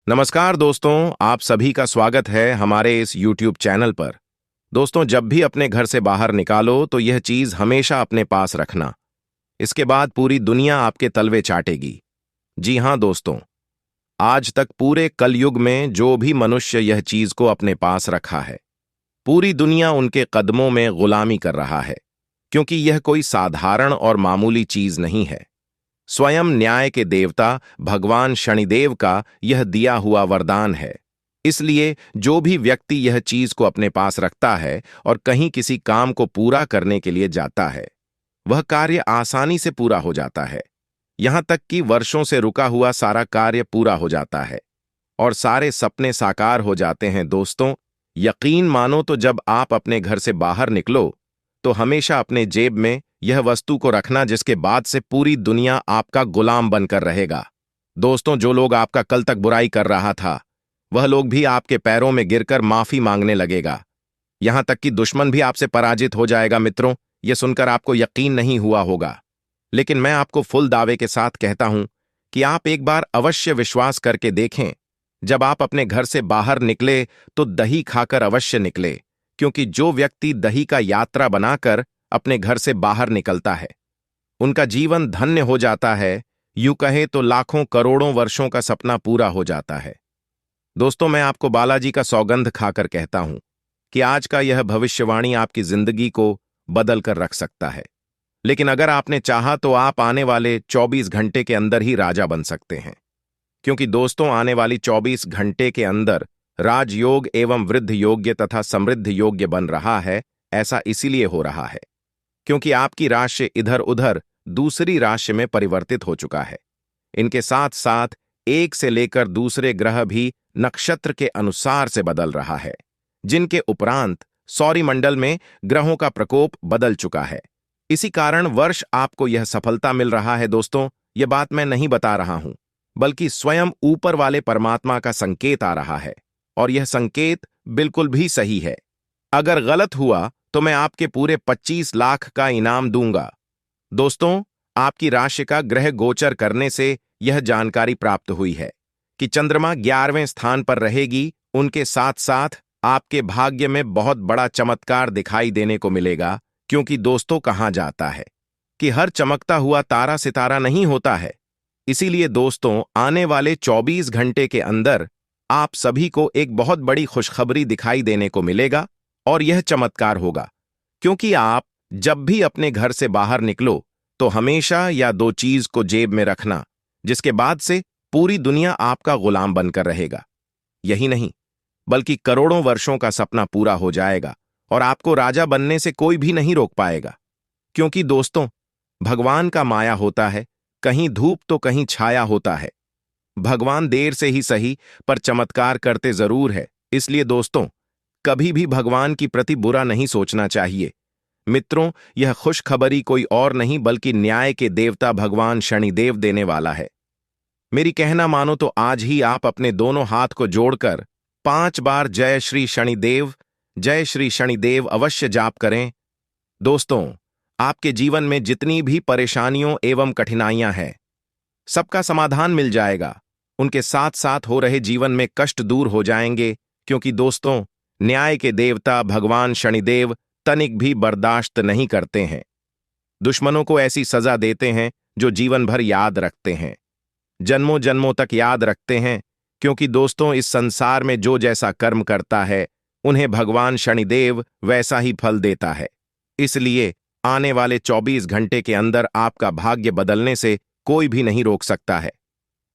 नमस्कार दोस्तों, आप सभी का स्वागत है हमारे इस YouTube चैनल पर। दोस्तों, जब भी अपने घर से बाहर निकालो तो यह चीज हमेशा अपने पास रखना। इसके बाद पूरी दुनिया आपके तलवे चाटेगी। जी हां दोस्तों, आज तक पूरे कलयुग में जो भी मनुष्य यह चीज को अपने पास रखा है, पूरी दुनिया उनके कदमों में गुलामी कर रहा है, क्योंकि यह कोई साधारण और मामूली चीज नहीं है। स्वयं न्याय के देवता भगवान शनिदेव का यह दिया हुआ वरदान है। इसलिए जो भी व्यक्ति यह चीज को अपने पास रखता है और कहीं किसी काम को पूरा करने के लिए जाता है, वह कार्य आसानी से पूरा हो जाता है। यहां तक कि वर्षों से रुका हुआ सारा कार्य पूरा हो जाता है और सारे सपने साकार हो जाते हैं। दोस्तों, यकीन मानो तो जब आप अपने घर से बाहर निकलो तो हमेशा अपने जेब में यह वस्तु को रखना, जिसके बाद से पूरी दुनिया आपका गुलाम बनकर रहेगा। दोस्तों, जो लोग आपका कल तक बुराई कर रहा था, वह लोग भी आपके पैरों में गिरकर माफी मांगने लगेगा। यहां तक कि दुश्मन भी आपसे पराजित हो जाएगा। मित्रों, यह सुनकर आपको यकीन नहीं हुआ होगा, लेकिन मैं आपको फुल दावे के साथ कहता हूं कि आप एक बार अवश्य विश्वास करके देखें। जब आप अपने घर से बाहर निकले तो दही खाकर अवश्य निकले, क्योंकि जो व्यक्ति दही का यात्रा बनाकर अपने घर से बाहर निकलता है, उनका जीवन धन्य हो जाता है। यूं कहे तो लाखों करोड़ों वर्षों का सपना पूरा हो जाता है। दोस्तों, मैं आपको बालाजी का सौगंध खाकर कहता हूं कि आज का यह भविष्यवाणी आपकी जिंदगी को बदल कर रख सकता है। लेकिन अगर आपने चाहा तो आप आने वाले 24 घंटे के अंदर ही राजा बन सकते हैं। क्योंकि दोस्तों, आने वाली 24 घंटे के अंदर राजयोग एवं वृद्ध योग्य तथा समृद्ध योग्य बन रहा है। ऐसा इसीलिए हो रहा है क्योंकि आपकी राशि इधर उधर दूसरी राशि में परिवर्तित हो चुका है। इनके साथ साथ एक से लेकर दूसरे ग्रह भी नक्षत्र के अनुसार से बदल रहा है, जिनके उपरांत सौरमंडल में ग्रहों का प्रकोप बदल चुका है। इसी कारण वर्ष आपको यह सफलता मिल रहा है। दोस्तों, यह बात मैं नहीं बता रहा हूं, बल्कि स्वयं ऊपर वाले परमात्मा का संकेत आ रहा है, और यह संकेत बिल्कुल भी सही है। अगर गलत हुआ तो मैं आपके पूरे 25 लाख का इनाम दूंगा। दोस्तों, आपकी राशि का ग्रह गोचर करने से यह जानकारी प्राप्त हुई है कि चंद्रमा 11वें स्थान पर रहेगी। उनके साथ साथ आपके भाग्य में बहुत बड़ा चमत्कार दिखाई देने को मिलेगा। क्योंकि दोस्तों, कहा जाता है कि हर चमकता हुआ तारा सितारा नहीं होता है। इसीलिए दोस्तों, आने वाले 24 घंटे के अंदर आप सभी को एक बहुत बड़ी खुशखबरी दिखाई देने को मिलेगा, और यह चमत्कार होगा क्योंकि आप जब भी अपने घर से बाहर निकलो तो हमेशा या दो चीज को जेब में रखना, जिसके बाद से पूरी दुनिया आपका गुलाम बनकर रहेगा। यही नहीं, बल्कि करोड़ों वर्षों का सपना पूरा हो जाएगा और आपको राजा बनने से कोई भी नहीं रोक पाएगा। क्योंकि दोस्तों, भगवान का माया होता है, कहीं धूप तो कहीं छाया होता है। भगवान देर से ही सही पर चमत्कार करते जरूर है। इसलिए दोस्तों, कभी भी भगवान की प्रति बुरा नहीं सोचना चाहिए। मित्रों, यह खुशखबरी कोई और नहीं बल्कि न्याय के देवता भगवान शनिदेव देने वाला है। मेरी कहना मानो तो आज ही आप अपने दोनों हाथ को जोड़कर 5 बार जय श्री शनिदेव अवश्य जाप करें। दोस्तों, आपके जीवन में जितनी भी परेशानियों एवं कठिनाइयां हैं, सबका समाधान मिल जाएगा। उनके साथ साथ हो रहे जीवन में कष्ट दूर हो जाएंगे। क्योंकि दोस्तों, न्याय के देवता भगवान शनिदेव तनिक भी बर्दाश्त नहीं करते हैं। दुश्मनों को ऐसी सजा देते हैं जो जीवन भर याद रखते हैं, जन्मों जन्मों तक याद रखते हैं। क्योंकि दोस्तों, इस संसार में जो जैसा कर्म करता है, उन्हें भगवान शनिदेव वैसा ही फल देता है। इसलिए आने वाले 24 घंटे के अंदर आपका भाग्य बदलने से कोई भी नहीं रोक सकता है।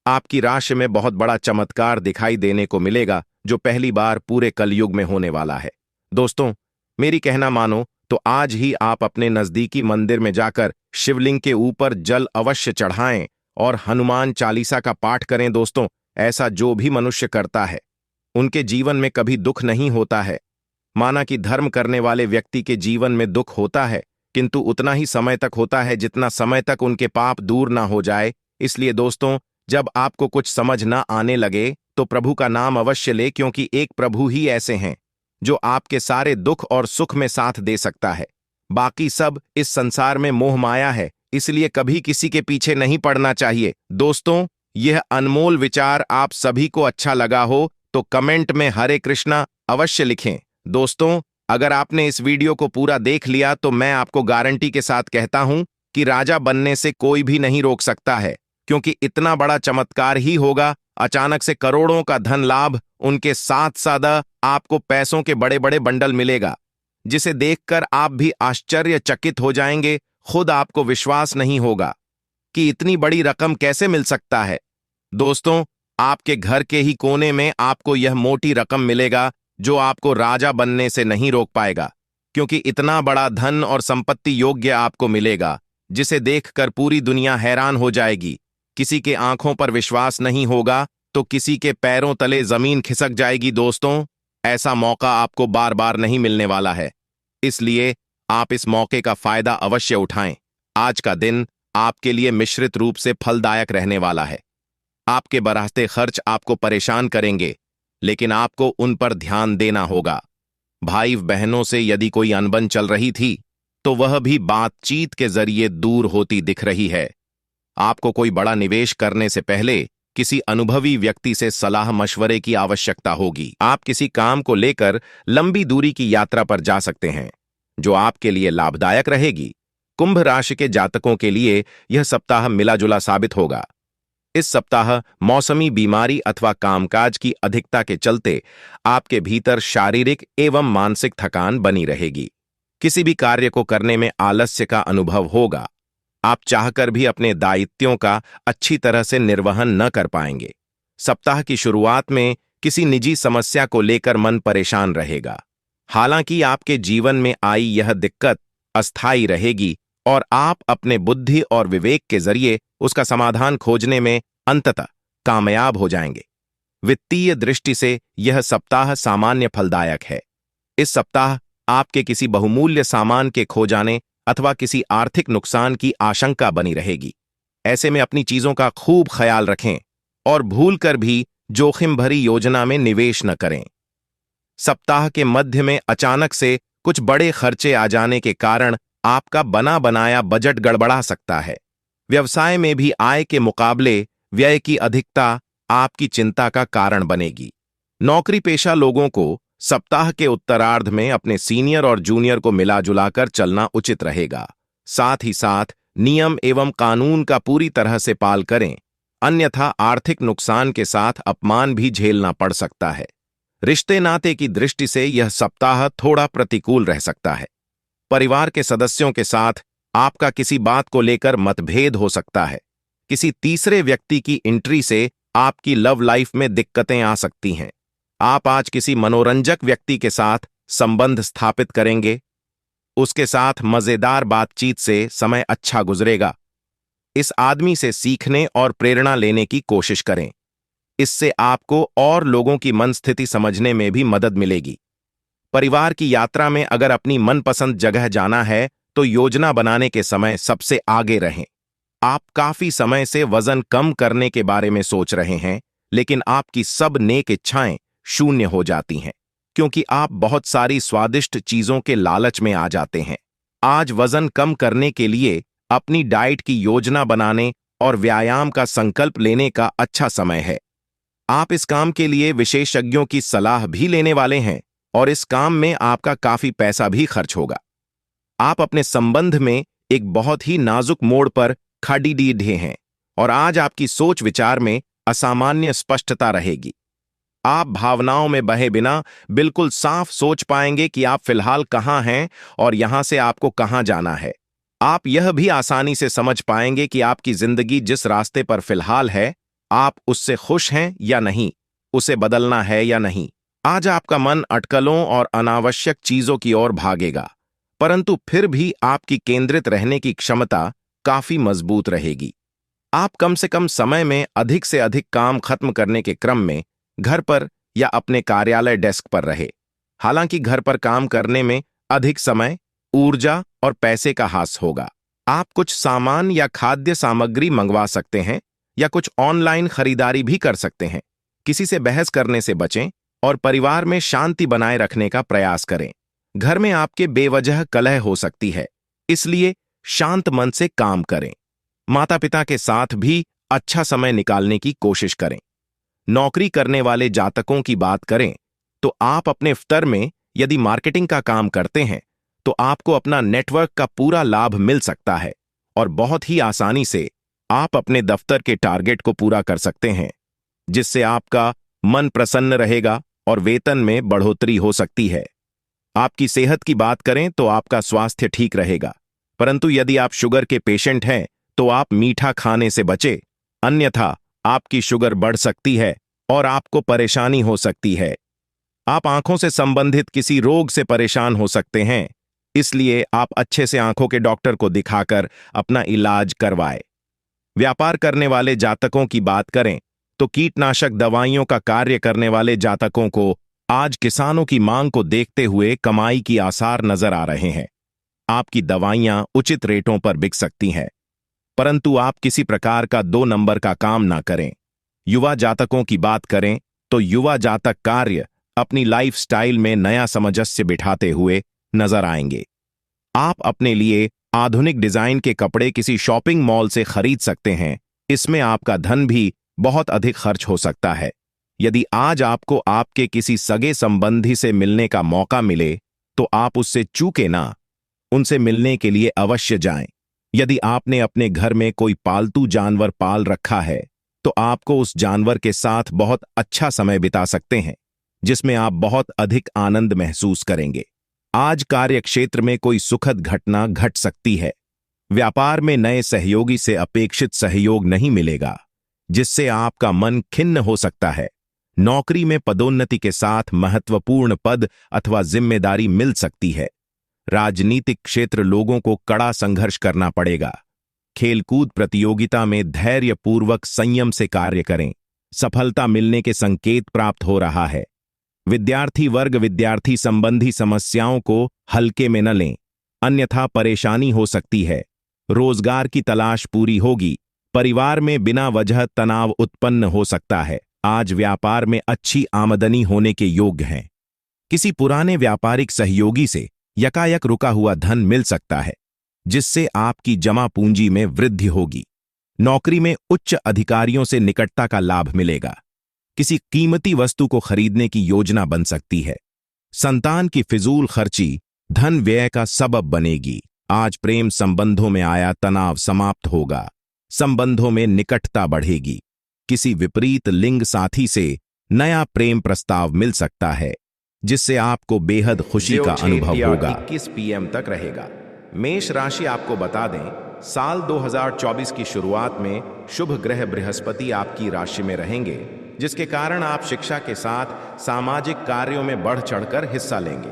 आपकी राशि में बहुत बड़ा चमत्कार दिखाई देने को मिलेगा, जो पहली बार पूरे कलयुग में होने वाला है। दोस्तों, मेरी कहना मानो तो आज ही आप अपने नजदीकी मंदिर में जाकर शिवलिंग के ऊपर जल अवश्य चढ़ाएं और हनुमान चालीसा का पाठ करें। दोस्तों, ऐसा जो भी मनुष्य करता है, उनके जीवन में कभी दुख नहीं होता है। माना कि धर्म करने वाले व्यक्ति के जीवन में दुख होता है, किंतु उतना ही समय तक होता है जितना समय तक उनके पाप दूर ना हो जाए। इसलिए दोस्तों, जब आपको कुछ समझ ना आने लगे तो प्रभु का नाम अवश्य ले, क्योंकि एक प्रभु ही ऐसे हैं जो आपके सारे दुख और सुख में साथ दे सकता है। बाकी सब इस संसार में मोह माया है, इसलिए कभी किसी के पीछे नहीं पड़ना चाहिए। दोस्तों, यह अनमोल विचार आप सभी को अच्छा लगा हो तो कमेंट में हरे कृष्णा अवश्य लिखें। दोस्तों, अगर आपने इस वीडियो को पूरा देख लिया तो मैं आपको गारंटी के साथ कहता हूं कि राजा बनने से कोई भी नहीं रोक सकता है, क्योंकि इतना बड़ा चमत्कार ही होगा। अचानक से करोड़ों का धन लाभ, उनके साथ साथ आपको पैसों के बड़े बड़े बंडल मिलेगा, जिसे देखकर आप भी आश्चर्यचकित हो जाएंगे। खुद आपको विश्वास नहीं होगा कि इतनी बड़ी रकम कैसे मिल सकता है। दोस्तों, आपके घर के ही कोने में आपको यह मोटी रकम मिलेगा, जो आपको राजा बनने से नहीं रोक पाएगा, क्योंकि इतना बड़ा धन और संपत्ति योग्य आपको मिलेगा, जिसे देखकर पूरी दुनिया हैरान हो जाएगी। किसी के आंखों पर विश्वास नहीं होगा तो किसी के पैरों तले जमीन खिसक जाएगी। दोस्तों, ऐसा मौका आपको बार बार नहीं मिलने वाला है, इसलिए आप इस मौके का फायदा अवश्य उठाएं। आज का दिन आपके लिए मिश्रित रूप से फलदायक रहने वाला है। आपके बढ़ते खर्च आपको परेशान करेंगे, लेकिन आपको उन पर ध्यान देना होगा। भाई बहनों से यदि कोई अनबन चल रही थी तो वह भी बातचीत के जरिए दूर होती दिख रही है। आपको कोई बड़ा निवेश करने से पहले किसी अनुभवी व्यक्ति से सलाह मशवरे की आवश्यकता होगी। आप किसी काम को लेकर लंबी दूरी की यात्रा पर जा सकते हैं, जो आपके लिए लाभदायक रहेगी। कुंभ राशि के जातकों के लिए यह सप्ताह मिला जुला साबित होगा। इस सप्ताह मौसमी बीमारी अथवा कामकाज की अधिकता के चलते आपके भीतर शारीरिक एवं मानसिक थकान बनी रहेगी। किसी भी कार्य को करने में आलस्य का अनुभव होगा। आप चाहकर भी अपने दायित्वों का अच्छी तरह से निर्वहन न कर पाएंगे। सप्ताह की शुरुआत में किसी निजी समस्या को लेकर मन परेशान रहेगा। हालांकि आपके जीवन में आई यह दिक्कत अस्थायी रहेगी और आप अपने बुद्धि और विवेक के जरिए उसका समाधान खोजने में अंततः कामयाब हो जाएंगे। वित्तीय दृष्टि से यह सप्ताह सामान्य फलदायक है। इस सप्ताह आपके किसी बहुमूल्य सामान के खो जाने अथवा किसी आर्थिक नुकसान की आशंका बनी रहेगी। ऐसे में अपनी चीजों का खूब ख्याल रखें और भूलकर भी जोखिम भरी योजना में निवेश न करें। सप्ताह के मध्य में अचानक से कुछ बड़े खर्चे आ जाने के कारण आपका बना बनाया बजट गड़बड़ा सकता है। व्यवसाय में भी आय के मुकाबले व्यय की अधिकता आपकी चिंता का कारण बनेगी। नौकरी पेशा लोगों को सप्ताह के उत्तरार्ध में अपने सीनियर और जूनियर को मिला जुलाकर चलना उचित रहेगा। साथ ही साथ नियम एवं कानून का पूरी तरह से पालन करें, अन्यथा आर्थिक नुकसान के साथ अपमान भी झेलना पड़ सकता है। रिश्ते नाते की दृष्टि से यह सप्ताह थोड़ा प्रतिकूल रह सकता है। परिवार के सदस्यों के साथ आपका किसी बात को लेकर मतभेद हो सकता है। किसी तीसरे व्यक्ति की एंट्री से आपकी लव लाइफ में दिक्कतें आ सकती हैं। आप आज किसी मनोरंजक व्यक्ति के साथ संबंध स्थापित करेंगे। उसके साथ मजेदार बातचीत से समय अच्छा गुजरेगा। इस आदमी से सीखने और प्रेरणा लेने की कोशिश करें। इससे आपको और लोगों की मन स्थिति समझने में भी मदद मिलेगी। परिवार की यात्रा में अगर अपनी मनपसंद जगह जाना है तो योजना बनाने के समय सबसे आगे रहें। आप काफी समय से वजन कम करने के बारे में सोच रहे हैं, लेकिन आपकी सब नेक इच्छाएं शून्य हो जाती हैं, क्योंकि आप बहुत सारी स्वादिष्ट चीजों के लालच में आ जाते हैं। आज वजन कम करने के लिए अपनी डाइट की योजना बनाने और व्यायाम का संकल्प लेने का अच्छा समय है। आप इस काम के लिए विशेषज्ञों की सलाह भी लेने वाले हैं और इस काम में आपका काफी पैसा भी खर्च होगा। आप अपने संबंध में एक बहुत ही नाजुक मोड़ पर खड़ी डीढ़े हैं और आज आपकी सोच विचार में असामान्य स्पष्टता रहेगी। आप भावनाओं में बहे बिना बिल्कुल साफ सोच पाएंगे कि आप फिलहाल कहां हैं और यहां से आपको कहां जाना है। आप यह भी आसानी से समझ पाएंगे कि आपकी जिंदगी जिस रास्ते पर फिलहाल है, आप उससे खुश हैं या नहीं, उसे बदलना है या नहीं। आज आपका मन अटकलों और अनावश्यक चीजों की ओर भागेगा, परंतु फिर भी आपकी केंद्रित रहने की क्षमता काफी मजबूत रहेगी। आप कम से कम समय में अधिक से अधिक काम खत्म करने के क्रम में घर पर या अपने कार्यालय डेस्क पर रहे। हालांकि घर पर काम करने में अधिक समय, ऊर्जा और पैसे का हास होगा। आप कुछ सामान या खाद्य सामग्री मंगवा सकते हैं या कुछ ऑनलाइन खरीदारी भी कर सकते हैं। किसी से बहस करने से बचें और परिवार में शांति बनाए रखने का प्रयास करें। घर में आपके बेवजह कलह हो सकती है, इसलिए शांत मन से काम करें। माता पिता के साथ भी अच्छा समय निकालने की कोशिश करें। नौकरी करने वाले जातकों की बात करें तो आप अपने दफ्तर में यदि मार्केटिंग का काम करते हैं तो आपको अपना नेटवर्क का पूरा लाभ मिल सकता है और बहुत ही आसानी से आप अपने दफ्तर के टारगेट को पूरा कर सकते हैं, जिससे आपका मन प्रसन्न रहेगा और वेतन में बढ़ोतरी हो सकती है। आपकी सेहत की बात करें तो आपका स्वास्थ्य ठीक रहेगा, परंतु यदि आप शुगर के पेशेंट हैं तो आप मीठा खाने से बचें, अन्यथा आपकी शुगर बढ़ सकती है और आपको परेशानी हो सकती है। आप आंखों से संबंधित किसी रोग से परेशान हो सकते हैं, इसलिए आप अच्छे से आंखों के डॉक्टर को दिखाकर अपना इलाज करवाएं। व्यापार करने वाले जातकों की बात करें तो कीटनाशक दवाइयों का कार्य करने वाले जातकों को आज किसानों की मांग को देखते हुए कमाई की आसार नजर आ रहे हैं। आपकी दवाइयां उचित रेटों पर बिक सकती हैं, परंतु आप किसी प्रकार का 2 नंबर का काम ना करें। युवा जातकों की बात करें तो युवा जातक कार्य अपनी लाइफस्टाइल में नया सामंजस्य बिठाते हुए नजर आएंगे। आप अपने लिए आधुनिक डिजाइन के कपड़े किसी शॉपिंग मॉल से खरीद सकते हैं। इसमें आपका धन भी बहुत अधिक खर्च हो सकता है। यदि आज आपको आपके किसी सगे संबंधी से मिलने का मौका मिले तो आप उससे चूके ना, उनसे मिलने के लिए अवश्य जाएं। यदि आपने अपने घर में कोई पालतू जानवर पाल रखा है तो आपको उस जानवर के साथ बहुत अच्छा समय बिता सकते हैं, जिसमें आप बहुत अधिक आनंद महसूस करेंगे। आज कार्य क्षेत्र में कोई सुखद घटना घट सकती है। व्यापार में नए सहयोगी से अपेक्षित सहयोग नहीं मिलेगा, जिससे आपका मन खिन्न हो सकता है। नौकरी में पदोन्नति के साथ महत्वपूर्ण पद अथवा जिम्मेदारी मिल सकती है। राजनीतिक क्षेत्र लोगों को कड़ा संघर्ष करना पड़ेगा। खेलकूद प्रतियोगिता में धैर्यपूर्वक संयम से कार्य करें। सफलता मिलने के संकेत प्राप्त हो रहा है। विद्यार्थी वर्ग विद्यार्थी संबंधी समस्याओं को हल्के में न लें, अन्यथा परेशानी हो सकती है। रोजगार की तलाश पूरी होगी। परिवार में बिना वजह तनाव उत्पन्न हो सकता है। आज व्यापार में अच्छी आमदनी होने के योग्य हैं। किसी पुराने व्यापारिक सहयोगी से यकायक रुका हुआ धन मिल सकता है, जिससे आपकी जमा पूंजी में वृद्धि होगी। नौकरी में उच्च अधिकारियों से निकटता का लाभ मिलेगा। किसी कीमती वस्तु को खरीदने की योजना बन सकती है। संतान की फिजूल खर्ची धन व्यय का सबब बनेगी। आज प्रेम संबंधों में आया तनाव समाप्त होगा। संबंधों में निकटता बढ़ेगी। किसी विपरीत लिंग साथी से नया प्रेम प्रस्ताव मिल सकता है, जिससे आपको बेहद खुशी का अनुभव होगा। 21 PM तक रहेगा। मेष राशि आपको बता दें, साल 2024 की शुरुआत में शुभ ग्रह बृहस्पति आपकी राशि में रहेंगे, जिसके कारण आप शिक्षा के साथ सामाजिक कार्यों में बढ़ चढ़कर हिस्सा लेंगे।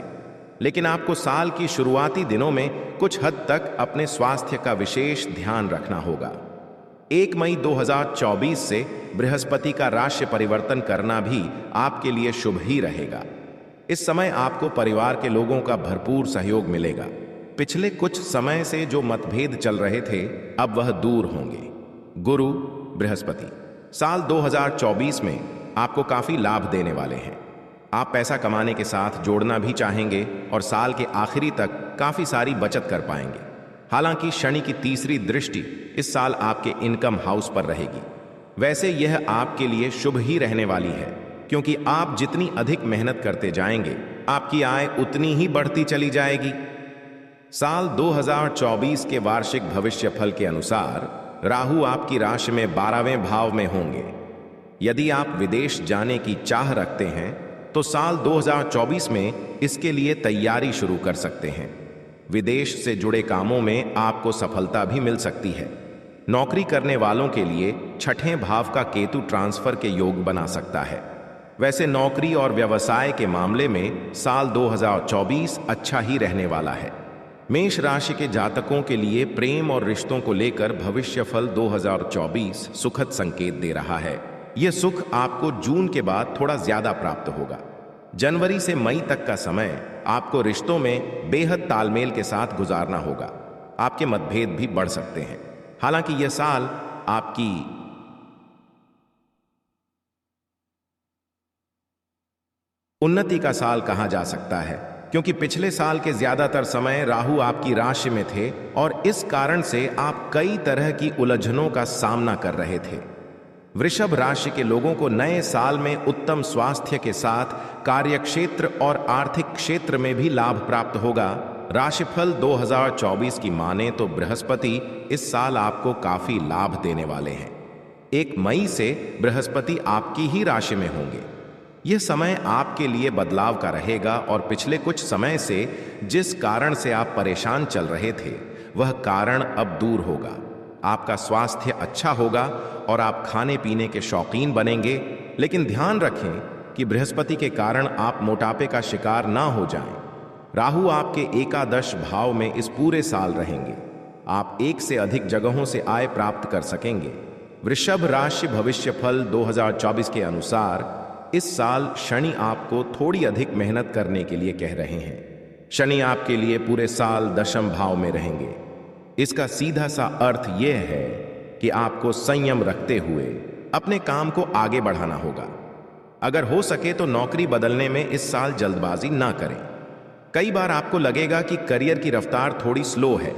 लेकिन आपको साल की शुरुआती दिनों में कुछ हद तक अपने स्वास्थ्य का विशेष ध्यान रखना होगा। 1 मई 2024 से बृहस्पति का राशि परिवर्तन करना भी आपके लिए शुभ ही रहेगा। इस समय आपको परिवार के लोगों का भरपूर सहयोग मिलेगा। पिछले कुछ समय से जो मतभेद चल रहे थे, अब वह दूर होंगे। गुरु बृहस्पति साल 2024 में आपको काफी लाभ देने वाले हैं। आप पैसा कमाने के साथ जोड़ना भी चाहेंगे और साल के आखिरी तक काफी सारी बचत कर पाएंगे। हालांकि शनि की तीसरी दृष्टि इस साल आपके इनकम हाउस पर रहेगी। वैसे यह आपके लिए शुभ ही रहने वाली है, क्योंकि आप जितनी अधिक मेहनत करते जाएंगे, आपकी आय उतनी ही बढ़ती चली जाएगी। साल 2024 के वार्षिक भविष्यफल के अनुसार राहु आपकी राशि में 12वें भाव में होंगे। यदि आप विदेश जाने की चाह रखते हैं तो साल 2024 में इसके लिए तैयारी शुरू कर सकते हैं। विदेश से जुड़े कामों में आपको सफलता भी मिल सकती है। नौकरी करने वालों के लिए 6ठे भाव का केतु ट्रांसफर के योग बना सकता है। वैसे नौकरी और व्यवसाय के मामले में साल 2024 अच्छा ही रहने वाला है। मेष राशि के जातकों के लिए प्रेम और रिश्तों को लेकर भविष्यफल 2024 सुखद संकेत दे रहा है। यह सुख आपको जून के बाद थोड़ा ज्यादा प्राप्त होगा। जनवरी से मई तक का समय आपको रिश्तों में बेहद तालमेल के साथ गुजारना होगा। आपके मतभेद भी बढ़ सकते हैं। हालांकि यह साल आपकी उन्नति का साल कहा जा सकता है। क्योंकि पिछले साल के ज्यादातर समय राहु आपकी राशि में थे और इस कारण से आप कई तरह की उलझनों का सामना कर रहे थे। वृषभ राशि के लोगों को नए साल में उत्तम स्वास्थ्य के साथ कार्यक्षेत्र और आर्थिक क्षेत्र में भी लाभ प्राप्त होगा। राशिफल 2024 की माने तो बृहस्पति इस साल आपको काफी लाभ देने वाले हैं। 1 मई से बृहस्पति आपकी ही राशि में होंगे। यह समय आपके लिए बदलाव का रहेगा और पिछले कुछ समय से जिस कारण से आप परेशान चल रहे थे वह कारण अब दूर होगा। आपका स्वास्थ्य अच्छा होगा और आप खाने पीने के शौकीन बनेंगे, लेकिन ध्यान रखें कि बृहस्पति के कारण आप मोटापे का शिकार ना हो जाएं। राहु आपके एकादश भाव में इस पूरे साल रहेंगे। आप एक से अधिक जगहों से आय प्राप्त कर सकेंगे। वृषभ राशि भविष्यफल 2024 के अनुसार इस साल शनि आपको थोड़ी अधिक मेहनत करने के लिए कह रहे हैं। शनि आपके लिए पूरे साल दशम भाव में रहेंगे। इसका सीधा सा अर्थ यह है कि आपको संयम रखते हुए अपने काम को आगे बढ़ाना होगा। अगर हो सके तो नौकरी बदलने में इस साल जल्दबाजी ना करें। कई बार आपको लगेगा कि करियर की रफ्तार थोड़ी स्लो है,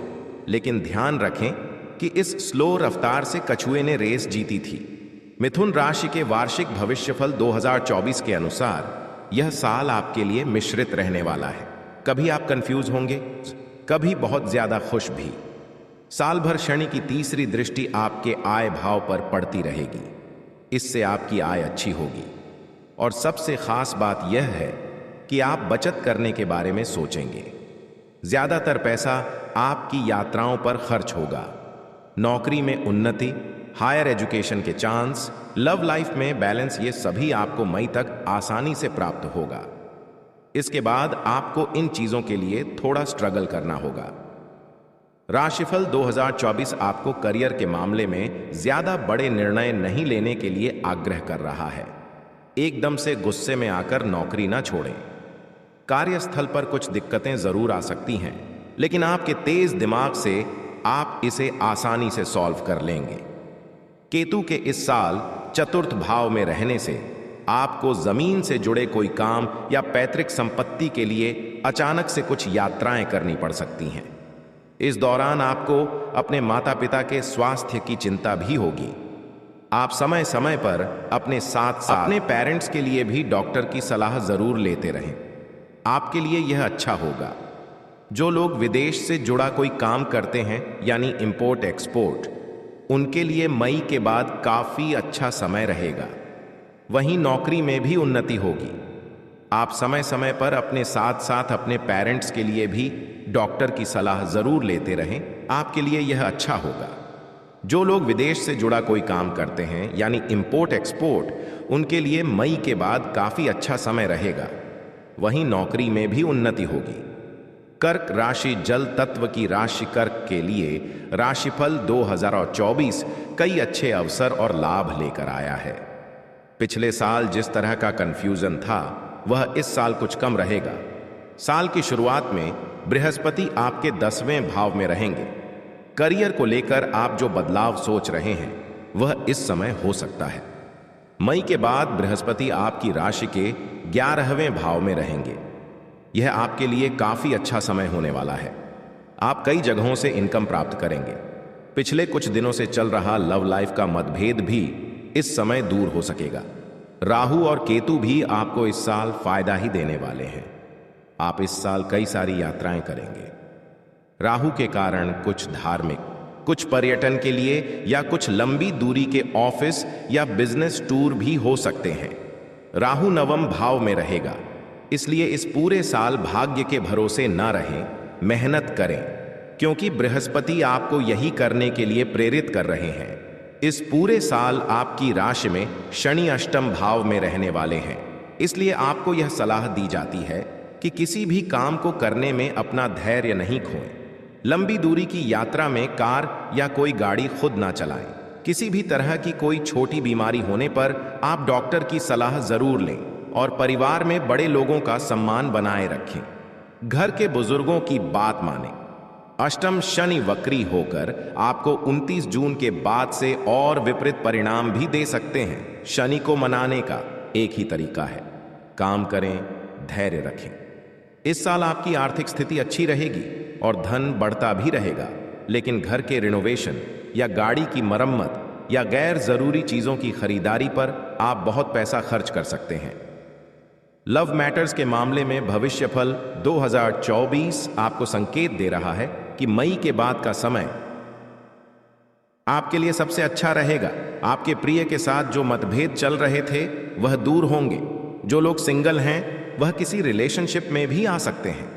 लेकिन ध्यान रखें कि इस स्लो रफ्तार से कछुए ने रेस जीती थी। मिथुन राशि के वार्षिक भविष्यफल 2024 के अनुसार यह साल आपके लिए मिश्रित रहने वाला है। कभी आप कंफ्यूज होंगे, कभी बहुत ज्यादा खुश भी। साल भर शनि की तीसरी दृष्टि आपके आय भाव पर पड़ती रहेगी। इससे आपकी आय अच्छी होगी और सबसे खास बात यह है कि आप बचत करने के बारे में सोचेंगे। ज्यादातर पैसा आपकी यात्राओं पर खर्च होगा। नौकरी में उन्नति, हायर एजुकेशन के चांस, लव लाइफ में बैलेंस, ये सभी आपको मई तक आसानी से प्राप्त होगा। इसके बाद आपको इन चीजों के लिए थोड़ा स्ट्रगल करना होगा। राशिफल 2024 आपको करियर के मामले में ज्यादा बड़े निर्णय नहीं लेने के लिए आग्रह कर रहा है। एकदम से गुस्से में आकर नौकरी ना छोड़ें। कार्यस्थल पर कुछ दिक्कतें जरूर आ सकती हैं, लेकिन आपके तेज दिमाग से आप इसे आसानी से सॉल्व कर लेंगे। केतु के इस साल चतुर्थ भाव में रहने से आपको जमीन से जुड़े कोई काम या पैतृक संपत्ति के लिए अचानक से कुछ यात्राएं करनी पड़ सकती हैं। इस दौरान आपको अपने माता पिता के स्वास्थ्य की चिंता भी होगी। आप समय समय पर अपने साथ अपने पेरेंट्स के लिए भी डॉक्टर की सलाह जरूर लेते रहें। आपके लिए यह अच्छा होगा। जो लोग विदेश से जुड़ा कोई काम करते हैं यानी इंपोर्ट एक्सपोर्ट, उनके लिए मई के बाद काफी अच्छा समय रहेगा। वहीं नौकरी में भी उन्नति होगी। आप समय समय पर अपने साथ साथ अपने पेरेंट्स के लिए भी डॉक्टर की सलाह जरूर लेते रहें। आपके लिए यह अच्छा होगा। जो लोग विदेश से जुड़ा कोई काम करते हैं यानी इंपोर्ट एक्सपोर्ट, उनके लिए मई के बाद काफी अच्छा समय रहेगा। वहीं नौकरी में भी उन्नति होगी। कर्क राशि जल तत्व की राशि कर्क के लिए राशिफल 2024 कई अच्छे अवसर और लाभ लेकर आया है। पिछले साल जिस तरह का कंफ्यूजन था वह इस साल कुछ कम रहेगा। साल की शुरुआत में बृहस्पति आपके 10वें भाव में रहेंगे। करियर को लेकर आप जो बदलाव सोच रहे हैं वह इस समय हो सकता है। मई के बाद बृहस्पति आपकी राशि के 11वें भाव में रहेंगे। यह आपके लिए काफी अच्छा समय होने वाला है। आप कई जगहों से इनकम प्राप्त करेंगे। पिछले कुछ दिनों से चल रहा लव लाइफ का मतभेद भी इस समय दूर हो सकेगा। राहु और केतु भी आपको इस साल फायदा ही देने वाले हैं। आप इस साल कई सारी यात्राएं करेंगे। राहु के कारण कुछ धार्मिक, कुछ पर्यटन के लिए या कुछ लंबी दूरी के ऑफिस या बिजनेस टूर भी हो सकते हैं। राहु 9वें भाव में रहेगा, इसलिए इस पूरे साल भाग्य के भरोसे न रहें, मेहनत करें, क्योंकि बृहस्पति आपको यही करने के लिए प्रेरित कर रहे हैं। इस पूरे साल आपकी राशि में शनि अष्टम भाव में रहने वाले हैं, इसलिए आपको यह सलाह दी जाती है कि किसी भी काम को करने में अपना धैर्य नहीं खोएं। लंबी दूरी की यात्रा में कार या कोई गाड़ी खुद ना चलाएं। किसी भी तरह की कोई छोटी बीमारी होने पर आप डॉक्टर की सलाह जरूर लें और परिवार में बड़े लोगों का सम्मान बनाए रखें। घर के बुजुर्गों की बात मानें। अष्टम शनि वक्री होकर आपको 29 जून के बाद से और विपरीत परिणाम भी दे सकते हैं। शनि को मनाने का एक ही तरीका है, काम करें, धैर्य रखें। इस साल आपकी आर्थिक स्थिति अच्छी रहेगी और धन बढ़ता भी रहेगा, लेकिन घर के रिनोवेशन या गाड़ी की मरम्मत या गैर जरूरी चीजों की खरीदारी पर आप बहुत पैसा खर्च कर सकते हैं। लव मैटर्स के मामले में भविष्यफल 2024 आपको संकेत दे रहा है कि मई के बाद का समय आपके लिए सबसे अच्छा रहेगा। आपके प्रिय के साथ जो मतभेद चल रहे थे वह दूर होंगे। जो लोग सिंगल हैं वह किसी रिलेशनशिप में भी आ सकते हैं।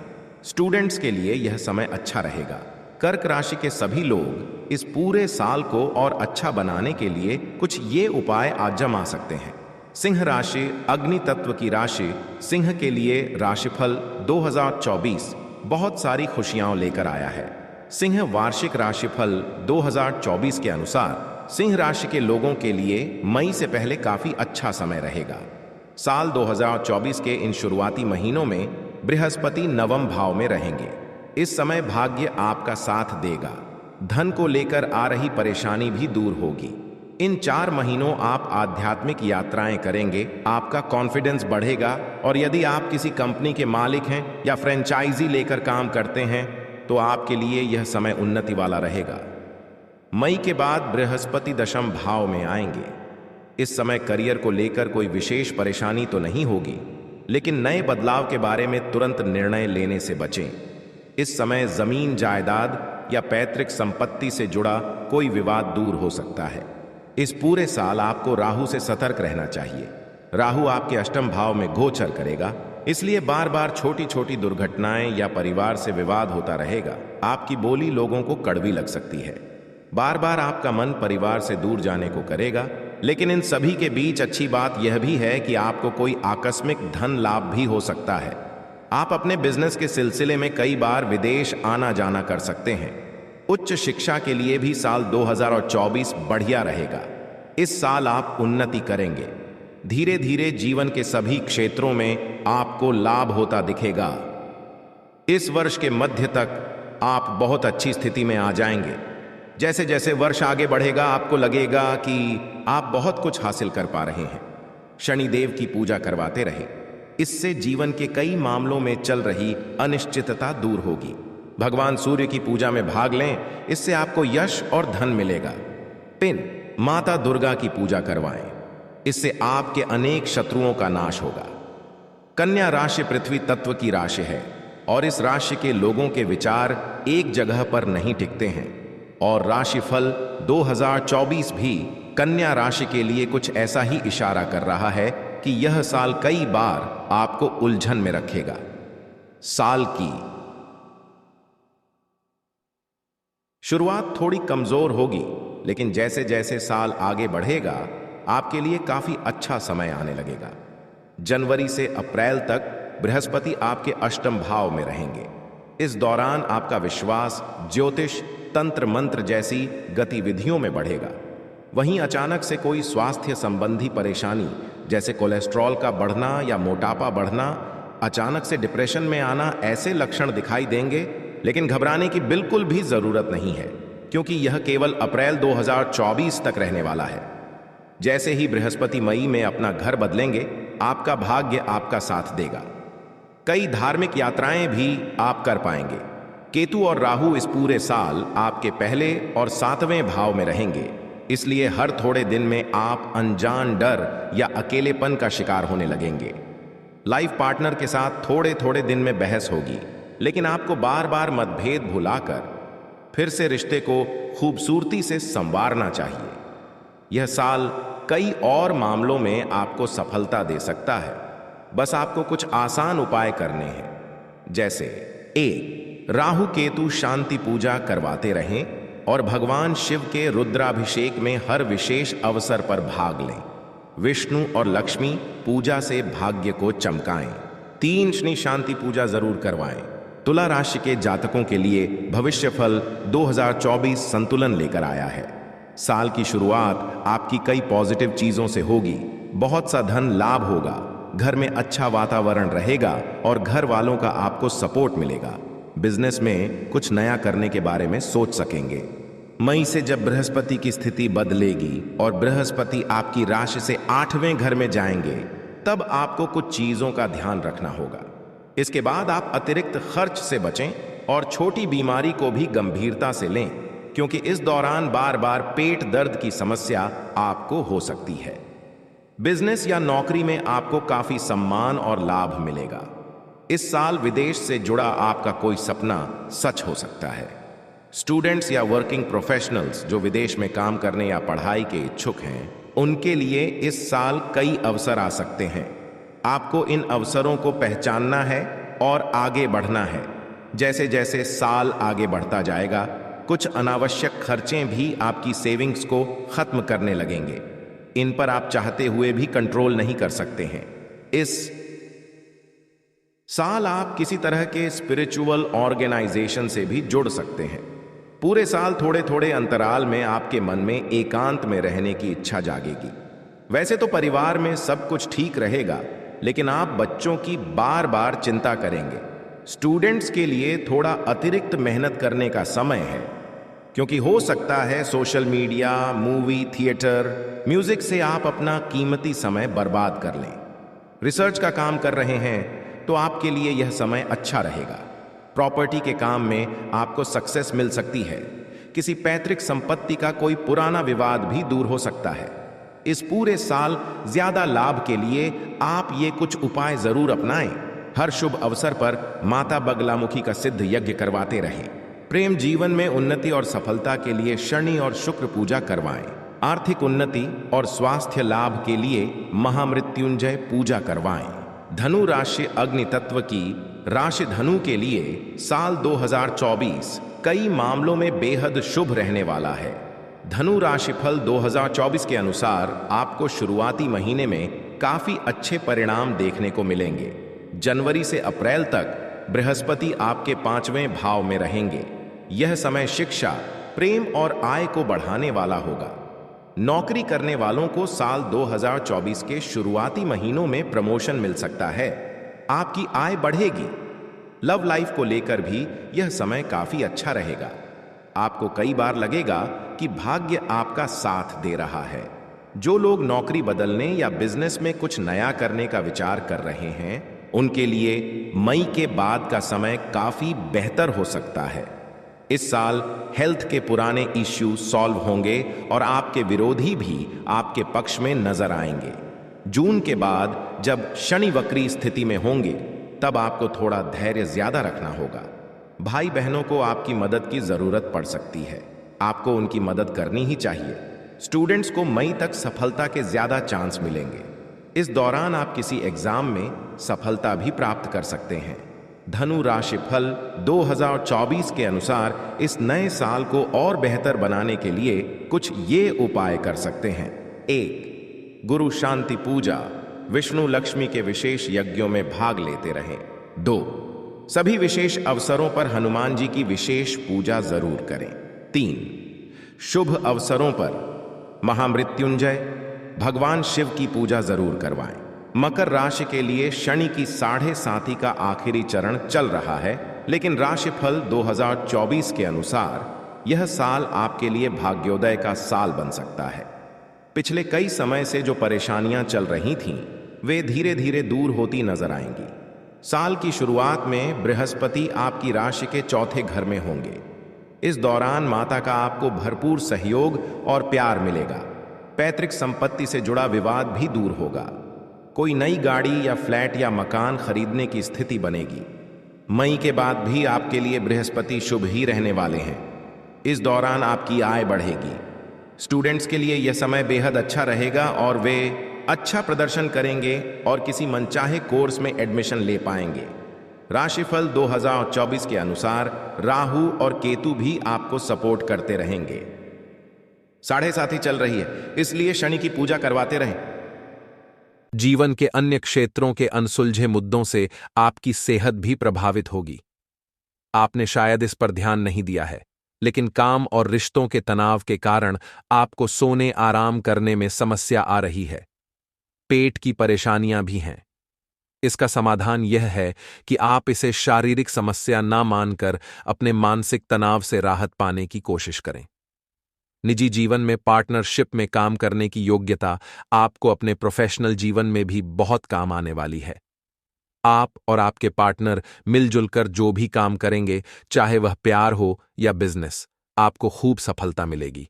स्टूडेंट्स के लिए यह समय अच्छा रहेगा। कर्क राशि के सभी लोग इस पूरे साल को और अच्छा बनाने के लिए कुछ ये उपाय आजमा सकते हैं। सिंह राशि अग्नि तत्व की राशि, सिंह के लिए राशिफल 2024 बहुत सारी खुशियां लेकर आया है। सिंह वार्षिक राशिफल 2024 के अनुसार सिंह राशि के लोगों के लिए मई से पहले काफी अच्छा समय रहेगा। साल 2024 के इन शुरुआती महीनों में बृहस्पति नवम भाव में रहेंगे। इस समय भाग्य आपका साथ देगा। धन को लेकर आ रही परेशानी भी दूर होगी। इन 4 महीनों आप आध्यात्मिक यात्राएं करेंगे, आपका कॉन्फिडेंस बढ़ेगा और यदि आप किसी कंपनी के मालिक हैं या फ्रेंचाइजी लेकर काम करते हैं तो आपके लिए यह समय उन्नति वाला रहेगा। मई के बाद बृहस्पति दशम भाव में आएंगे। इस समय करियर को लेकर कोई विशेष परेशानी तो नहीं होगी, लेकिन नए बदलाव के बारे में तुरंत निर्णय लेने से बचें। इस समय जमीन जायदाद या पैतृक संपत्ति से जुड़ा कोई विवाद दूर हो सकता है। इस पूरे साल आपको राहु से सतर्क रहना चाहिए। राहु आपके अष्टम भाव में गोचर करेगा, इसलिए बार बार छोटी छोटी दुर्घटनाएं या परिवार से विवाद होता रहेगा। आपकी बोली लोगों को कड़वी लग सकती है। बार बार आपका मन परिवार से दूर जाने को करेगा, लेकिन इन सभी के बीच अच्छी बात यह भी है कि आपको कोई आकस्मिक धन लाभ भी हो सकता है। आप अपने बिजनेस के सिलसिले में कई बार विदेश आना जाना कर सकते हैं। उच्च शिक्षा के लिए भी साल 2024 बढ़िया रहेगा। इस साल आप उन्नति करेंगे। धीरे धीरे जीवन के सभी क्षेत्रों में आपको लाभ होता दिखेगा। इस वर्ष के मध्य तक आप बहुत अच्छी स्थिति में आ जाएंगे। जैसे जैसे वर्ष आगे बढ़ेगा आपको लगेगा कि आप बहुत कुछ हासिल कर पा रहे हैं। शनिदेव की पूजा करवाते रहे, इससे जीवन के कई मामलों में चल रही अनिश्चितता दूर होगी। भगवान सूर्य की पूजा में भाग लें, इससे आपको यश और धन मिलेगा। पिन माता दुर्गा की पूजा करवाएं, इससे आपके अनेक शत्रुओं का नाश होगा। कन्या राशि पृथ्वी तत्व की राशि है और इस राशि के लोगों के विचार एक जगह पर नहीं टिकते हैं और राशिफल 2024 भी कन्या राशि के लिए कुछ ऐसा ही इशारा कर रहा है कि यह साल कई बार आपको उलझन में रखेगा। साल की शुरुआत थोड़ी कमजोर होगी, लेकिन जैसे जैसे साल आगे बढ़ेगा आपके लिए काफी अच्छा समय आने लगेगा। जनवरी से अप्रैल तक बृहस्पति आपके अष्टम भाव में रहेंगे। इस दौरान आपका विश्वास ज्योतिष, तंत्र मंत्र जैसी गतिविधियों में बढ़ेगा। वहीं अचानक से कोई स्वास्थ्य संबंधी परेशानी जैसे कोलेस्ट्रॉल का बढ़ना या मोटापा बढ़ना, अचानक से डिप्रेशन में आना, ऐसे लक्षण दिखाई देंगे। लेकिन घबराने की बिल्कुल भी जरूरत नहीं है, क्योंकि यह केवल अप्रैल 2024 तक रहने वाला है। जैसे ही बृहस्पति मई में अपना घर बदलेंगे, आपका भाग्य आपका साथ देगा। कई धार्मिक यात्राएं भी आप कर पाएंगे। केतु और राहु इस पूरे साल आपके पहले और 7वें भाव में रहेंगे, इसलिए हर थोड़े दिन में आप अनजान डर या अकेलेपन का शिकार होने लगेंगे। लाइफ पार्टनर के साथ थोड़े थोड़े दिन में बहस होगी, लेकिन आपको बार बार मतभेद भुलाकर फिर से रिश्ते को खूबसूरती से संवारना चाहिए। यह साल कई और मामलों में आपको सफलता दे सकता है। बस आपको कुछ आसान उपाय करने हैं, जैसे 1. राहु केतु शांति पूजा करवाते रहें और भगवान शिव के रुद्राभिषेक में हर विशेष अवसर पर भाग लें। विष्णु और लक्ष्मी पूजा से भाग्य को चमकाएं। 3. शनि शांति पूजा जरूर करवाएं। तुला राशि के जातकों के लिए भविष्यफल 2024 संतुलन लेकर आया है। साल की शुरुआत आपकी कई पॉजिटिव चीजों से होगी। बहुत सा धन लाभ होगा, घर में अच्छा वातावरण रहेगा और घर वालों का आपको सपोर्ट मिलेगा। बिजनेस में कुछ नया करने के बारे में सोच सकेंगे। मई से जब बृहस्पति की स्थिति बदलेगी और बृहस्पति आपकी राशि से 8वें घर में जाएंगे, तब आपको कुछ चीजों का ध्यान रखना होगा। इसके बाद आप अतिरिक्त खर्च से बचें और छोटी बीमारी को भी गंभीरता से लें, क्योंकि इस दौरान बार बार पेट दर्द की समस्या आपको हो सकती है। बिजनेस या नौकरी में आपको काफी सम्मान और लाभ मिलेगा। इस साल विदेश से जुड़ा आपका कोई सपना सच हो सकता है। स्टूडेंट्स या वर्किंग प्रोफेशनल्स जो विदेश में काम करने या पढ़ाई के इच्छुक हैं, उनके लिए इस साल कई अवसर आ सकते हैं। आपको इन अवसरों को पहचानना है और आगे बढ़ना है। जैसे जैसे साल आगे बढ़ता जाएगा, कुछ अनावश्यक खर्चें भी आपकी सेविंग्स को खत्म करने लगेंगे। इन पर आप चाहते हुए भी कंट्रोल नहीं कर सकते हैं। इस साल आप किसी तरह के स्पिरिचुअल ऑर्गेनाइजेशन से भी जुड़ सकते हैं। पूरे साल थोड़े थोड़े अंतराल में आपके मन में एकांत में रहने की इच्छा जागेगी। वैसे तो परिवार में सब कुछ ठीक रहेगा, लेकिन आप बच्चों की बार बार चिंता करेंगे। स्टूडेंट्स के लिए थोड़ा अतिरिक्त मेहनत करने का समय है, क्योंकि हो सकता है social media, movie, theatre, music से आप अपना कीमती समय बर्बाद कर लें। रिसर्च का काम कर रहे हैं तो आपके लिए यह समय अच्छा रहेगा। प्रॉपर्टी के काम में आपको सक्सेस मिल सकती है। किसी पैतृक संपत्ति का कोई पुराना विवाद भी दूर हो सकता है। इस पूरे साल ज्यादा लाभ के लिए आप ये कुछ उपाय जरूर अपनाएं। हर शुभ अवसर पर माता बगलामुखी का सिद्ध यज्ञ करवाते रहें। प्रेम जीवन में उन्नति और सफलता के लिए शनि और शुक्र पूजा करवाएं। आर्थिक उन्नति और स्वास्थ्य लाभ के लिए महामृत्युंजय पूजा करवाएं। धनु राशि अग्नि तत्व की राशि धनु के लिए साल 2024 कई मामलों में बेहद शुभ रहने वाला है। धनु राशिफल 2024 के अनुसार आपको शुरुआती महीने में काफी अच्छे परिणाम देखने को मिलेंगे। जनवरी से अप्रैल तक बृहस्पति आपके 5वें भाव में रहेंगे। यह समय शिक्षा, प्रेम और आय को बढ़ाने वाला होगा। नौकरी करने वालों को साल 2024 के शुरुआती महीनों में प्रमोशन मिल सकता है। आपकी आय बढ़ेगी। लव लाइफ को लेकर भी यह समय काफी अच्छा रहेगा। आपको कई बार लगेगा कि भाग्य आपका साथ दे रहा है। जो लोग नौकरी बदलने या बिजनेस में कुछ नया करने का विचार कर रहे हैं, उनके लिए मई के बाद का समय काफी बेहतर हो सकता है। इस साल हेल्थ के पुराने इश्यू सॉल्व होंगे और आपके विरोधी भी आपके पक्ष में नजर आएंगे। जून के बाद जब शनि वक्री स्थिति में होंगे, तब आपको थोड़ा धैर्य ज्यादा रखना होगा। भाई बहनों को आपकी मदद की जरूरत पड़ सकती है। आपको उनकी मदद करनी ही चाहिए। स्टूडेंट्स को मई तक सफलता के ज्यादा चांस मिलेंगे। इस दौरान आप किसी एग्जाम में सफलता भी प्राप्त कर सकते हैं। धनु राशि फल 2024 के अनुसार इस नए साल को और बेहतर बनाने के लिए कुछ ये उपाय कर सकते हैं। 1. गुरु शांति पूजा, विष्णु लक्ष्मी के विशेष यज्ञों में भाग लेते रहें। 2. सभी विशेष अवसरों पर हनुमान जी की विशेष पूजा जरूर करें। 3. शुभ अवसरों पर महामृत्युंजय, भगवान शिव की पूजा जरूर करवाएं। मकर राशि के लिए शनि की 7.5 का आखिरी चरण चल रहा है, लेकिन राशिफल 2024 के अनुसार यह साल आपके लिए भाग्योदय का साल बन सकता है। पिछले कई समय से जो परेशानियां चल रही थीं, वे धीरे धीरे दूर होती नजर आएंगी। साल की शुरुआत में बृहस्पति आपकी राशि के 4थे घर में होंगे। इस दौरान माता का आपको भरपूर सहयोग और प्यार मिलेगा। पैतृक संपत्ति से जुड़ा विवाद भी दूर होगा। कोई नई गाड़ी या फ्लैट या मकान खरीदने की स्थिति बनेगी। मई के बाद भी आपके लिए बृहस्पति शुभ ही रहने वाले हैं। इस दौरान आपकी आय बढ़ेगी। स्टूडेंट्स के लिए यह समय बेहद अच्छा रहेगा और वे अच्छा प्रदर्शन करेंगे और किसी मनचाहे कोर्स में एडमिशन ले पाएंगे। राशिफल 2024 के अनुसार राहु और केतु भी आपको सपोर्ट करते रहेंगे। 7.5 चल रही है, इसलिए शनि की पूजा करवाते रहें। जीवन के अन्य क्षेत्रों के अनसुलझे मुद्दों से आपकी सेहत भी प्रभावित होगी। आपने शायद इस पर ध्यान नहीं दिया है, लेकिन काम और रिश्तों के तनाव के कारण आपको सोने आराम करने में समस्या आ रही है। पेट की परेशानियां भी हैं। इसका समाधान यह है कि आप इसे शारीरिक समस्या ना मानकर अपने मानसिक तनाव से राहत पाने की कोशिश करें। निजी जीवन में पार्टनरशिप में काम करने की योग्यता आपको अपने प्रोफेशनल जीवन में भी बहुत काम आने वाली है। आप और आपके पार्टनर मिलजुल कर जो भी काम करेंगे, चाहे वह प्यार हो या बिजनेस, आपको खूब सफलता मिलेगी।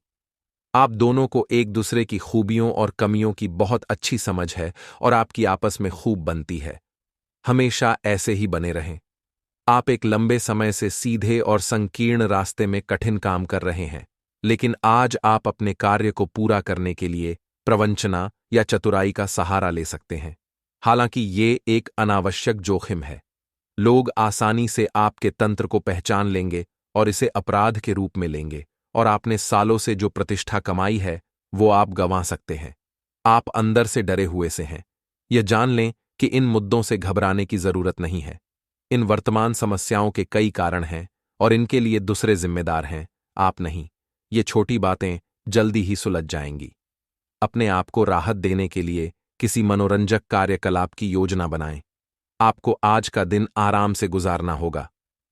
आप दोनों को एक दूसरे की खूबियों और कमियों की बहुत अच्छी समझ है और आपकी आपस में खूब बनती है। हमेशा ऐसे ही बने रहें। आप एक लंबे समय से सीधे और संकीर्ण रास्ते में कठिन काम कर रहे हैं, लेकिन आज आप अपने कार्य को पूरा करने के लिए प्रवंचना या चतुराई का सहारा ले सकते हैं। हालांकि ये एक अनावश्यक जोखिम है। लोग आसानी से आपके तंत्र को पहचान लेंगे और इसे अपराध के रूप में लेंगे, और आपने सालों से जो प्रतिष्ठा कमाई है वो आप गंवा सकते हैं। आप अंदर से डरे हुए से हैं। यह जान लें कि इन मुद्दों से घबराने की जरूरत नहीं है। इन वर्तमान समस्याओं के कई कारण हैं और इनके लिए दूसरे जिम्मेदार हैं, आप नहीं। ये छोटी बातें जल्दी ही सुलझ जाएंगी। अपने आप को राहत देने के लिए किसी मनोरंजक कार्यकलाप की योजना बनाएं। आपको आज का दिन आराम से गुजारना होगा।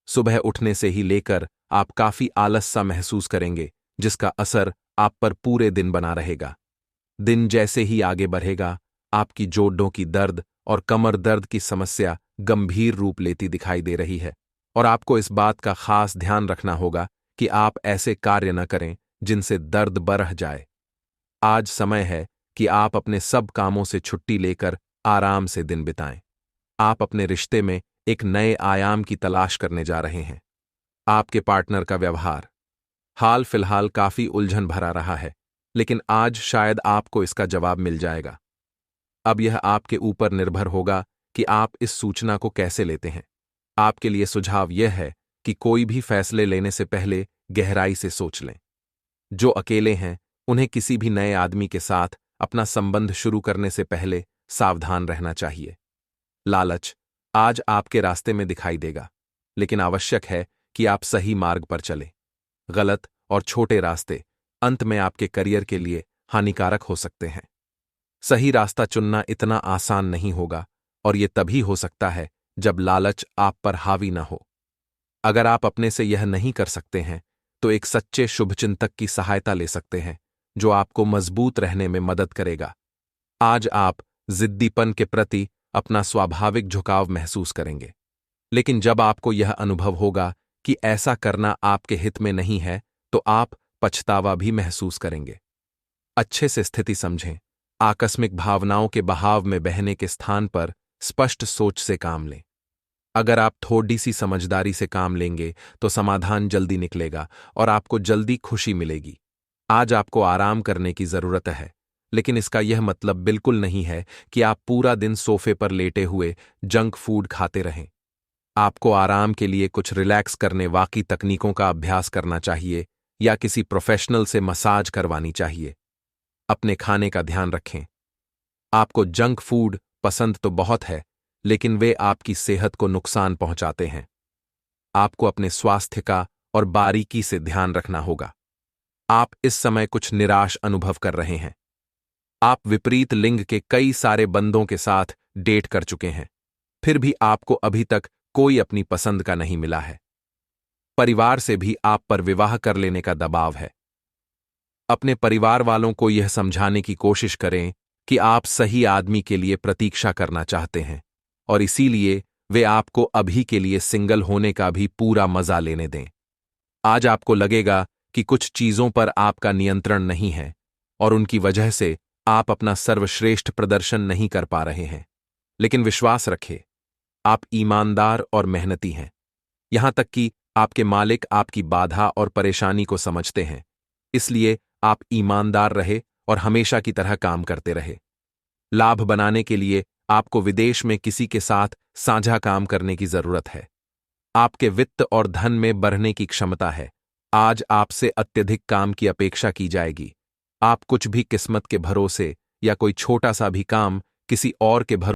सुबह उठने से ही लेकर आप काफी आलस सा महसूस करेंगे, जिसका असर आप पर पूरे दिन बना रहेगा। दिन जैसे ही आगे बढ़ेगा, आपकी जोड़ों की दर्द और कमर दर्द की समस्या गंभीर रूप लेती दिखाई दे रही है, और आपको इस बात का खास ध्यान रखना होगा कि आप ऐसे कार्य न करें जिनसे दर्द बढ़ जाए। आज समय है कि आप अपने सब कामों से छुट्टी लेकर आराम से दिन बिताएं। आप अपने रिश्ते में एक नए आयाम की तलाश करने जा रहे हैं। आपके पार्टनर का व्यवहार हाल फिलहाल काफी उलझन भरा रहा है, लेकिन आज शायद आपको इसका जवाब मिल जाएगा। अब यह आपके ऊपर निर्भर होगा कि आप इस सूचना को कैसे लेते हैं। आपके लिए सुझाव यह है कि कोई भी फैसले लेने से पहले गहराई से सोच लें। जो अकेले हैं, उन्हें किसी भी नए आदमी के साथ अपना संबंध शुरू करने से पहले सावधान रहना चाहिए। लालच आज आपके रास्ते में दिखाई देगा, लेकिन आवश्यक है कि आप सही मार्ग पर चलें। गलत और छोटे रास्ते अंत में आपके करियर के लिए हानिकारक हो सकते हैं। सही रास्ता चुनना इतना आसान नहीं होगा, और यह तभी हो सकता है जब लालच आप पर हावी न हो। अगर आप अपने से यह नहीं कर सकते हैं, तो एक सच्चे शुभचिंतक की सहायता ले सकते हैं, जो आपको मजबूत रहने में मदद करेगा। आज आप जिद्दीपन के प्रति अपना स्वाभाविक झुकाव महसूस करेंगे, लेकिन जब आपको यह अनुभव होगा कि ऐसा करना आपके हित में नहीं है, तो आप पछतावा भी महसूस करेंगे। अच्छे से स्थिति समझें। आकस्मिक भावनाओं के बहाव में बहने के स्थान पर स्पष्ट सोच से काम लें। अगर आप थोड़ी सी समझदारी से काम लेंगे तो समाधान जल्दी निकलेगा और आपको जल्दी खुशी मिलेगी। आज आपको आराम करने की जरूरत है, लेकिन इसका यह मतलब बिल्कुल नहीं है कि आप पूरा दिन सोफे पर लेटे हुए जंक फूड खाते रहें। आपको आराम के लिए कुछ रिलैक्स करने वाली तकनीकों का अभ्यास करना चाहिए या किसी प्रोफेशनल से मसाज करवानी चाहिए। अपने खाने का ध्यान रखें। आपको जंक फूड पसंद तो बहुत है, लेकिन वे आपकी सेहत को नुकसान पहुंचाते हैं। आपको अपने स्वास्थ्य का और बारीकी से ध्यान रखना होगा। आप इस समय कुछ निराश अनुभव कर रहे हैं। आप विपरीत लिंग के कई सारे बंदों के साथ डेट कर चुके हैं, फिर भी आपको अभी तक कोई अपनी पसंद का नहीं मिला है। परिवार से भी आप पर विवाह कर लेने का दबाव है। अपने परिवार वालों को यह समझाने की कोशिश करें कि आप सही आदमी के लिए प्रतीक्षा करना चाहते हैं, और इसीलिए वे आपको अभी के लिए सिंगल होने का भी पूरा मजा लेने दें। आज आपको लगेगा कि कुछ चीजों पर आपका नियंत्रण नहीं है, और उनकी वजह से आप अपना सर्वश्रेष्ठ प्रदर्शन नहीं कर पा रहे हैं। लेकिन विश्वास रखें, आप ईमानदार और मेहनती हैं। यहां तक कि आपके मालिक आपकी बाधा और परेशानी को समझते हैं। इसलिए आप ईमानदार रहे और हमेशा की तरह काम करते रहे। लाभ बनाने के लिए आपको विदेश में किसी के साथ साझा काम करने की जरूरत है। आपके वित्त और धन में बढ़ने की क्षमता है। आज आपसे अत्यधिक काम की अपेक्षा की जाएगी। आप कुछ भी किस्मत के भरोसे या कोई छोटा सा भी काम किसी और के भरोसे